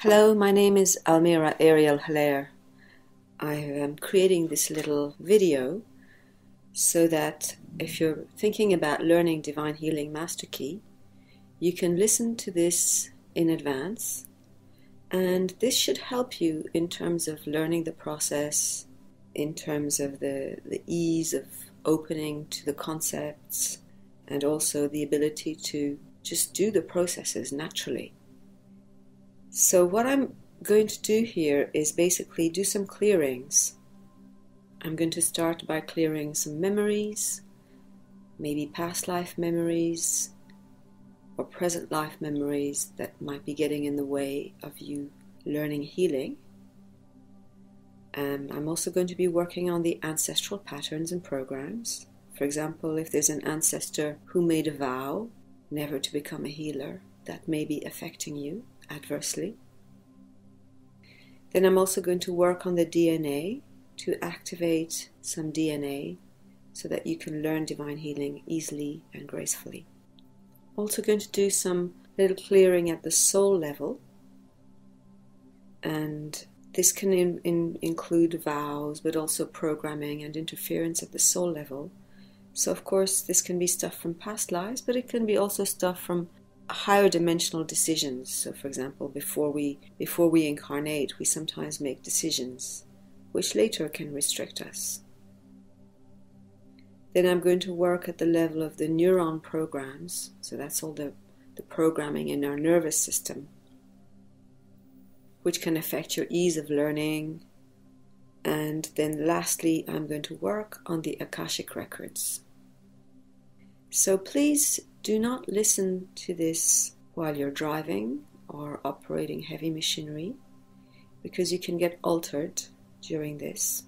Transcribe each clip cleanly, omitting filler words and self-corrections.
Hello, my name is Almira Ariel Hilaire. I am creating this little video so that if you're thinking about learning Divine Healing Master Key, you can listen to this in advance, and this should help you in terms of learning the process, in terms of the ease of opening to the concepts, and also the ability to just do the processes naturally. So what I'm going to do here is basically do some clearings. I'm going to start by clearing some memories, maybe past life memories or present life memories that might be getting in the way of you learning healing. I'm also going to be working on the ancestral patterns and programs. For example, if there's an ancestor who made a vow never to become a healer, that may be affecting you adversely. Then I'm also going to work on the DNA to activate some DNA so that you can learn divine healing easily and gracefully. Also going to do some little clearing at the soul level, and this can include vows, but also programming and interference at the soul level. So of course this can be stuff from past lives, but it can be also stuff from higher dimensional decisions. So for example, before we incarnate, we sometimes make decisions which later can restrict us. Then I'm going to work at the level of the neuron programs. So that's all the programming in our nervous system, which can affect your ease of learning. And then lastly, I'm going to work on the Akashic Records. So please do not listen to this while you're driving or operating heavy machinery, because you can get altered during this.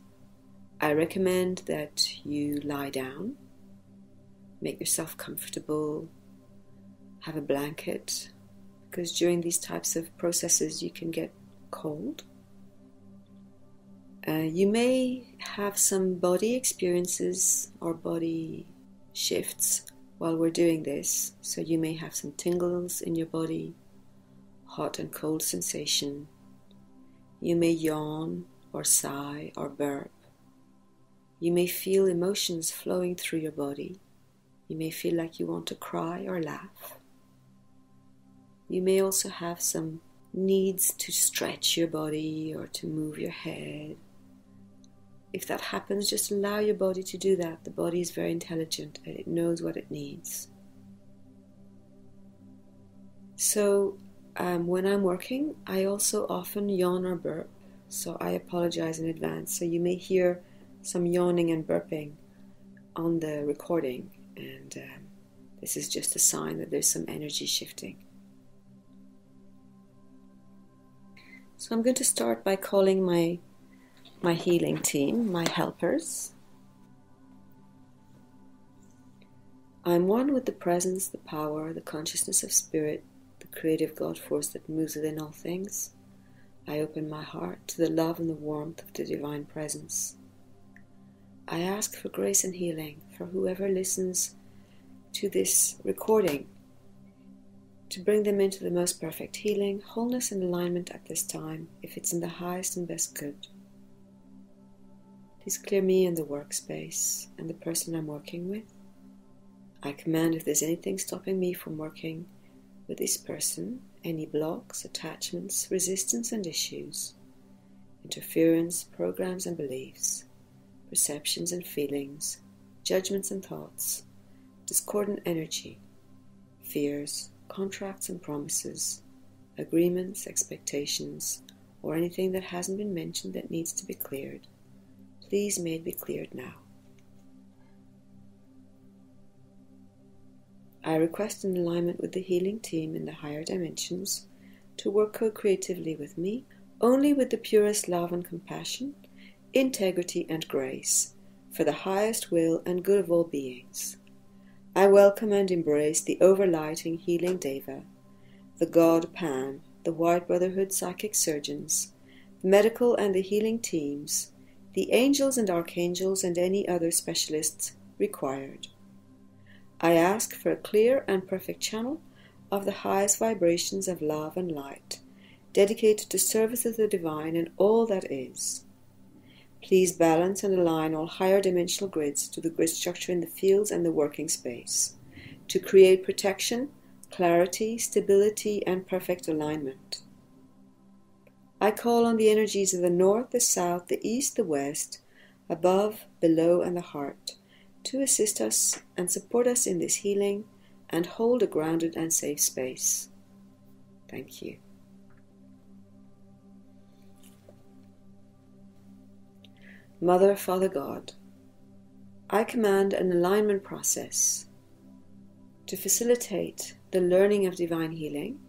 I recommend that you lie down, make yourself comfortable, have a blanket, because during these types of processes you can get cold. You may have some body experiences or body shifts while we're doing this, so you may have some tingles in your body, hot and cold sensation. You may yawn or sigh or burp. You may feel emotions flowing through your body. You may feel like you want to cry or laugh. You may also have some needs to stretch your body or to move your head. If that happens, just allow your body to do that. The body is very intelligent and it knows what it needs. So when I'm working, I also often yawn or burp. So I apologize in advance. So you may hear some yawning and burping on the recording. And this is just a sign that there's some energy shifting. So I'm going to start by calling my healing team, my helpers. I'm one with the presence, the power, the consciousness of spirit, the creative God force that moves within all things. I open my heart to the love and the warmth of the divine presence. I ask for grace and healing for whoever listens to this recording, to bring them into the most perfect healing, wholeness and alignment at this time, if it's in the highest and best good. Please clear me and the workspace and the person I'm working with. I command if there's anything stopping me from working with this person, any blocks, attachments, resistance and issues, interference, programs and beliefs, perceptions and feelings, judgments and thoughts, discordant energy, fears, contracts and promises, agreements, expectations, or anything that hasn't been mentioned that needs to be cleared. Please may it be cleared now. I request an alignment with the healing team in the higher dimensions to work co-creatively with me, only with the purest love and compassion, integrity and grace, for the highest will and good of all beings. I welcome and embrace the overlighting healing Deva, the God Pan, the White Brotherhood psychic surgeons, the medical and the healing teams, the angels and archangels and any other specialists required. I ask for a clear and perfect channel of the highest vibrations of love and light, dedicated to service of the divine and all that is. Please balance and align all higher dimensional grids to the grid structure in the fields and the working space to create protection, clarity, stability, and perfect alignment. I call on the energies of the north, the south, the east, the west, above, below, and the heart to assist us and support us in this healing and hold a grounded and safe space. Thank you. Mother, Father God, I command an alignment process to facilitate the learning of divine healing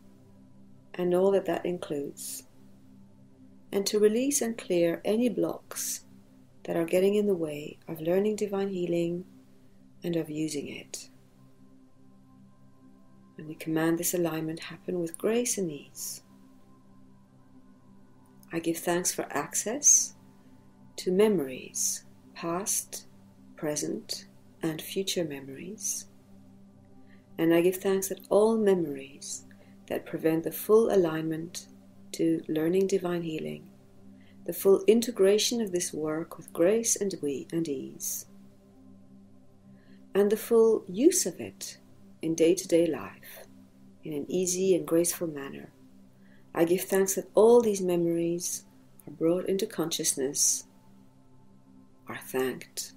and all that that includes, and to release and clear any blocks that are getting in the way of learning divine healing and of using it. And we command this alignment happen with grace and ease. I give thanks for access to memories, past, present, and future memories. And I give thanks that all memories that prevent the full alignment to learning divine healing, the full integration of this work with grace and ease, and the full use of it in day-to-day life in an easy and graceful manner. I give thanks that all these memories are brought into consciousness, are thanked,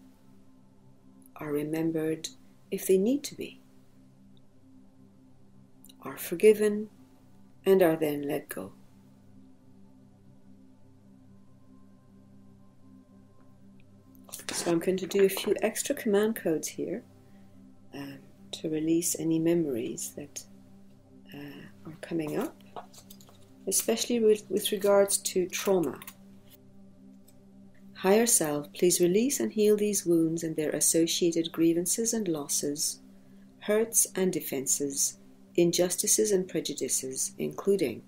are remembered if they need to be, are forgiven, and are then let go. So I'm going to do a few extra command codes here to release any memories that are coming up, especially with regards to trauma. Higher Self, please release and heal these wounds and their associated grievances and losses, hurts and defenses, injustices and prejudices, including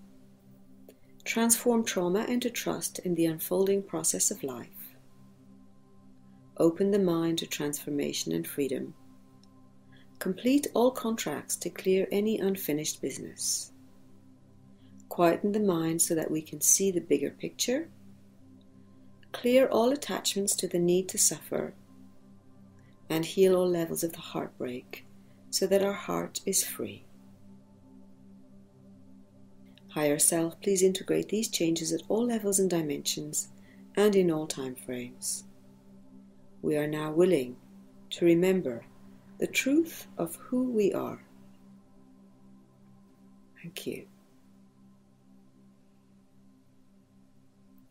transform trauma into trust in the unfolding process of life, open the mind to transformation and freedom, complete all contracts to clear any unfinished business, quieten the mind so that we can see the bigger picture, clear all attachments to the need to suffer, and heal all levels of the heartbreak so that our heart is free. Higher Self, please integrate these changes at all levels and dimensions and in all time frames. We are now willing to remember the truth of who we are. Thank you.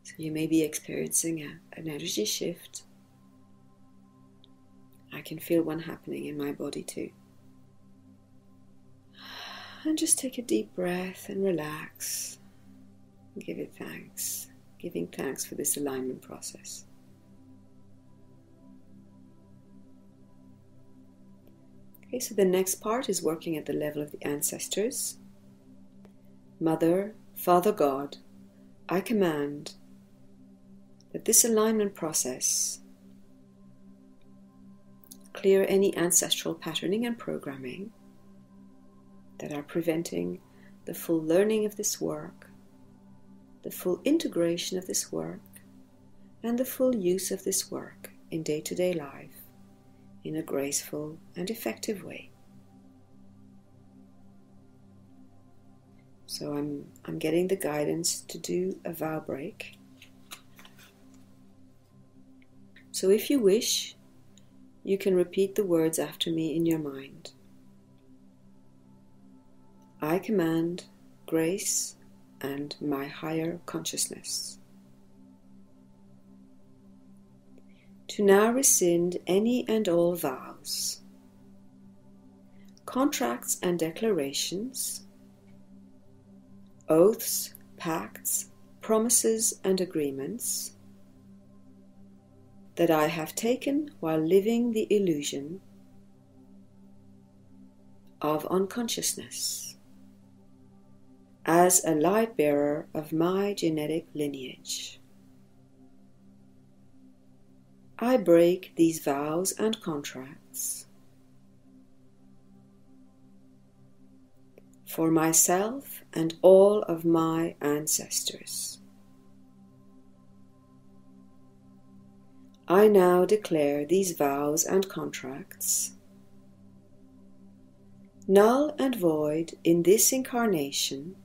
So you may be experiencing an energy shift. I can feel one happening in my body too. And just take a deep breath and relax. And give it thanks. Giving thanks for this alignment process. Okay, so the next part is working at the level of the ancestors. Mother, Father God, I command that this alignment process clear any ancestral patterning and programming that are preventing the full learning of this work, the full integration of this work, and the full use of this work in day-to-day life in a graceful and effective way. So I'm getting the guidance to do a vow break. So if you wish, you can repeat the words after me in your mind. I command grace and my higher consciousness to now rescind any and all vows, contracts and declarations, oaths, pacts, promises and agreements that I have taken while living the illusion of unconsciousness as a light bearer of my genetic lineage. I break these vows and contracts. for myself and all of my ancestors. I now declare these vows and contracts null and void in this incarnation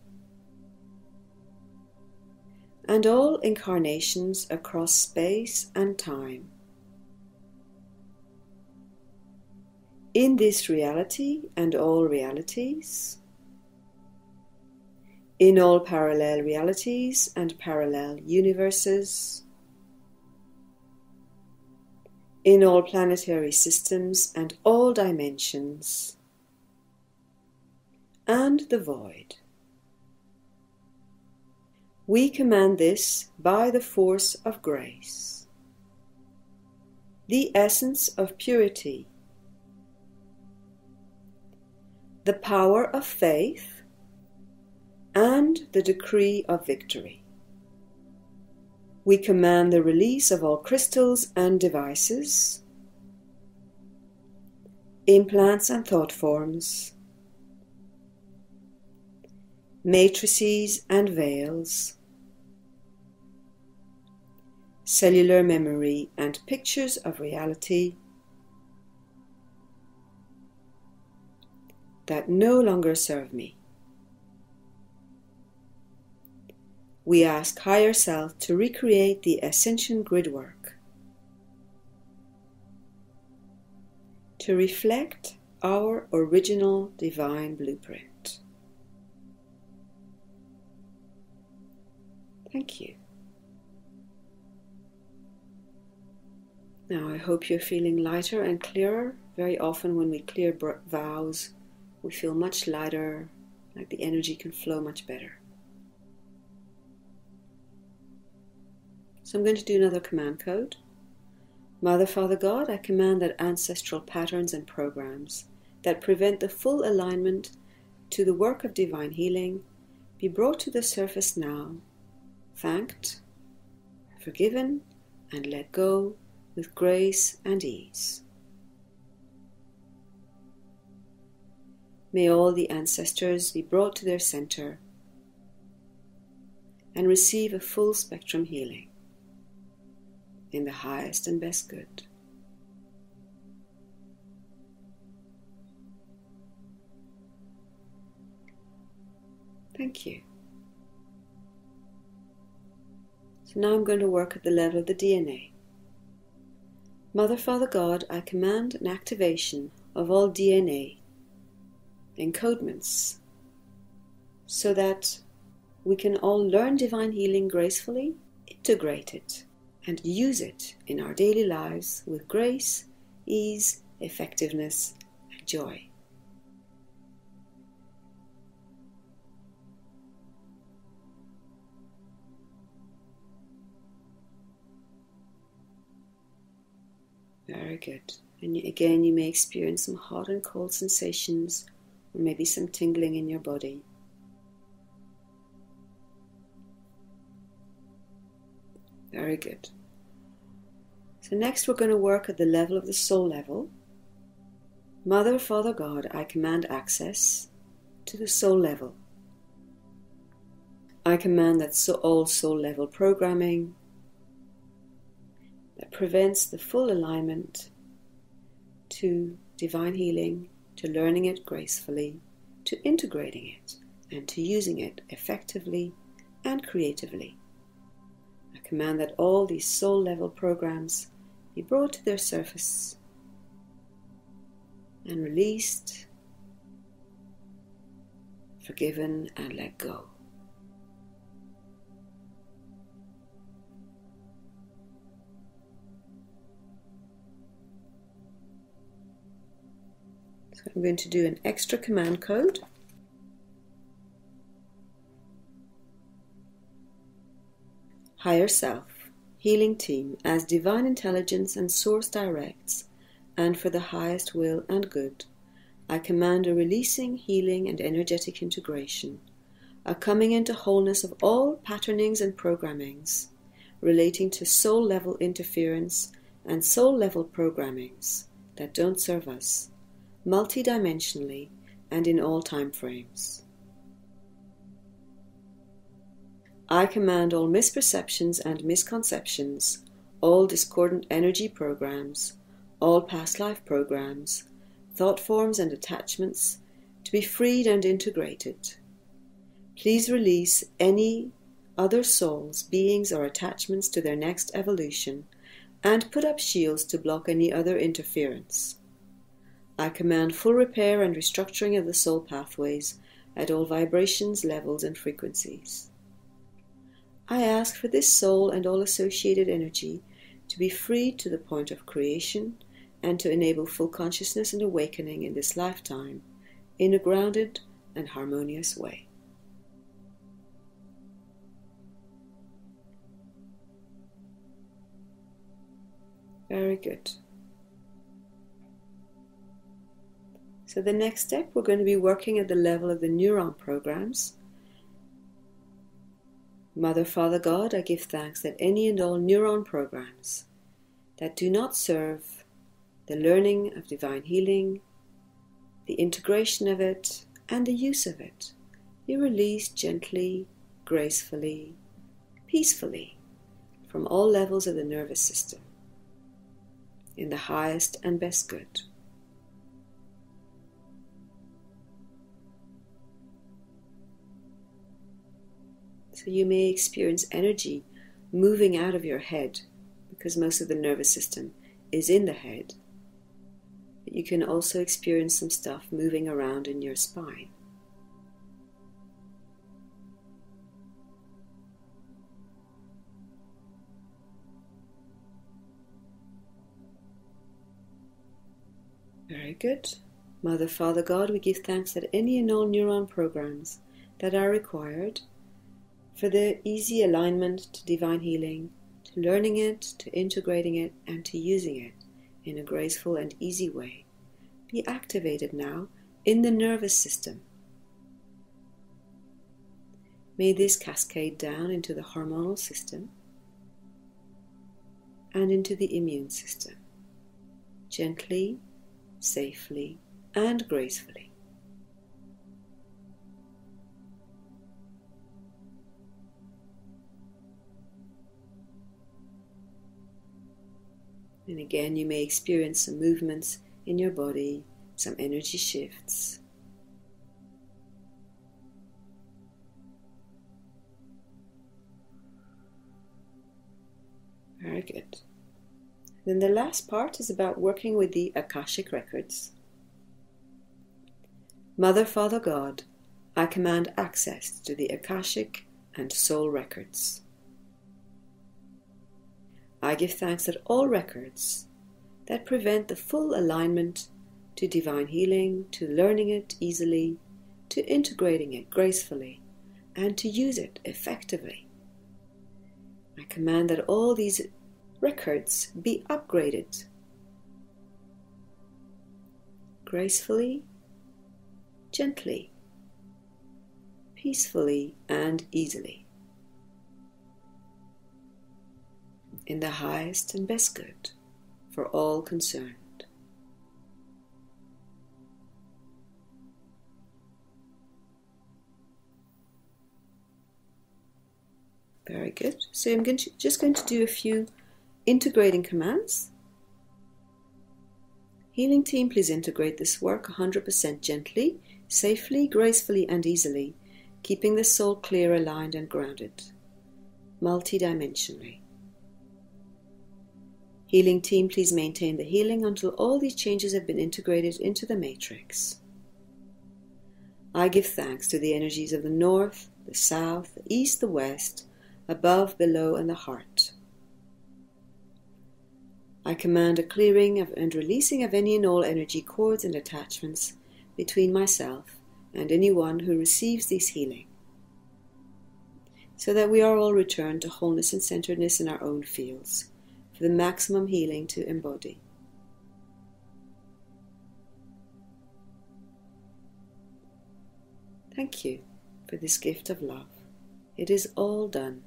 and all incarnations across space and time. In this reality and all realities, in all parallel realities and parallel universes, in all planetary systems and all dimensions, and the void. We command this by the force of grace, the essence of purity, the power of faith, and the decree of victory. We command the release of all crystals and devices, implants and thought forms, matrices and veils, cellular memory and pictures of reality that no longer serve me. We ask Higher Self to recreate the Ascension grid work, to reflect our original divine blueprint. Thank you. Now I hope you're feeling lighter and clearer. Very often when we clear vows, we feel much lighter, like the energy can flow much better. So I'm going to do another command code. Mother, Father, God, I command that ancestral patterns and programs that prevent the full alignment to the work of divine healing be brought to the surface now, thanked, forgiven, and let go with grace and ease. May all the ancestors be brought to their center and receive a full spectrum healing in the highest and best good. Thank you. So now I'm going to work at the level of the DNA. Mother, Father, God, I command an activation of all DNA encodements so that we can all learn divine healing gracefully, integrate it, and use it in our daily lives with grace, ease, effectiveness, and joy. Very good. And again, you may experience some hot and cold sensations, or maybe some tingling in your body. Very good. So next we're going to work at the level of the soul level. Mother, Father, God, I command access to the soul level. I command that all soul level programming that prevents the full alignment to divine healing, to learning it gracefully, to integrating it, and to using it effectively and creatively. I command that all these soul level programs be brought to their surface and released, forgiven, and let go. So I'm going to do an extra command code. Higher Self, Healing Team, as Divine Intelligence and Source directs, and for the highest will and good, I command a releasing, healing, and energetic integration, a coming into wholeness of all patternings and programmings relating to soul-level interference and soul-level programmings that don't serve us, multidimensionally and in all time frames. I command all misperceptions and misconceptions, all discordant energy programs, all past life programs, thought forms and attachments to be freed and integrated. Please release any other souls, beings, or attachments to their next evolution and put up shields to block any other interference. I command full repair and restructuring of the soul pathways at all vibrations, levels, and frequencies. I ask for this soul and all associated energy to be freed to the point of creation and to enable full consciousness and awakening in this lifetime in a grounded and harmonious way. Very good. So the next step, we're going to be working at the level of the neuron programs. Mother, Father, God, I give thanks that any and all neuron programs that do not serve the learning of divine healing, the integration of it, and the use of it, be released gently, gracefully, peacefully from all levels of the nervous system, in the highest and best good. So you may experience energy moving out of your head, because most of the nervous system is in the head. But you can also experience some stuff moving around in your spine. Very good. Mother, Father, God, we give thanks that any and all neuron programs that are required for the easy alignment to divine healing, to learning it, to integrating it, and to using it in a graceful and easy way, be activated now in the nervous system. May this cascade down into the hormonal system and into the immune system, gently, safely, and gracefully. And again, you may experience some movements in your body, some energy shifts. Very good. Then the last part is about working with the Akashic Records. Mother, Father, God, I command access to the Akashic and Soul Records. I give thanks that all records that prevent the full alignment to divine healing, to learning it easily, to integrating it gracefully, and to use it effectively. I command that all these records be upgraded gracefully, gently, peacefully, and easily, in the highest and best good for all concerned. Very good. So I'm just going to do a few integrating commands. Healing team, please integrate this work 100% gently, safely, gracefully, and easily, keeping the soul clear, aligned, and grounded, multidimensionally. Healing team, please maintain the healing until all these changes have been integrated into the matrix. I give thanks to the energies of the north, the south, the east, the west, above, below, and the heart. I command a clearing and releasing of any and all energy cords and attachments between myself and anyone who receives this healing, so that we are all returned to wholeness and centeredness in our own fields, for the maximum healing to embody. Thank you for this gift of love. It is all done.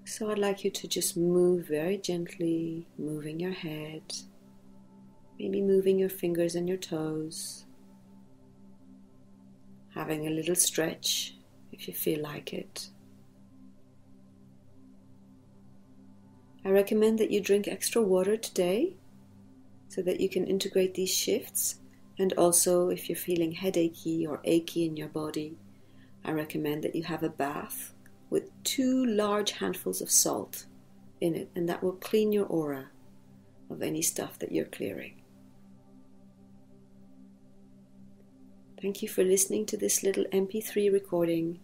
So I'd like you to just move very gently, moving your head, maybe moving your fingers and your toes, having a little stretch if you feel like it. I recommend that you drink extra water today so that you can integrate these shifts. And also, if you're feeling headachy or achy in your body, I recommend that you have a bath with 2 large handfuls of salt in it, and that will clean your aura of any stuff that you're clearing. Thank you for listening to this little MP3 recording,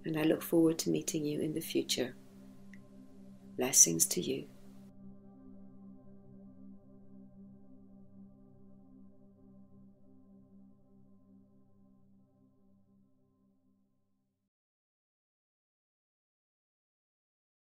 and I look forward to meeting you in the future. Blessings to you.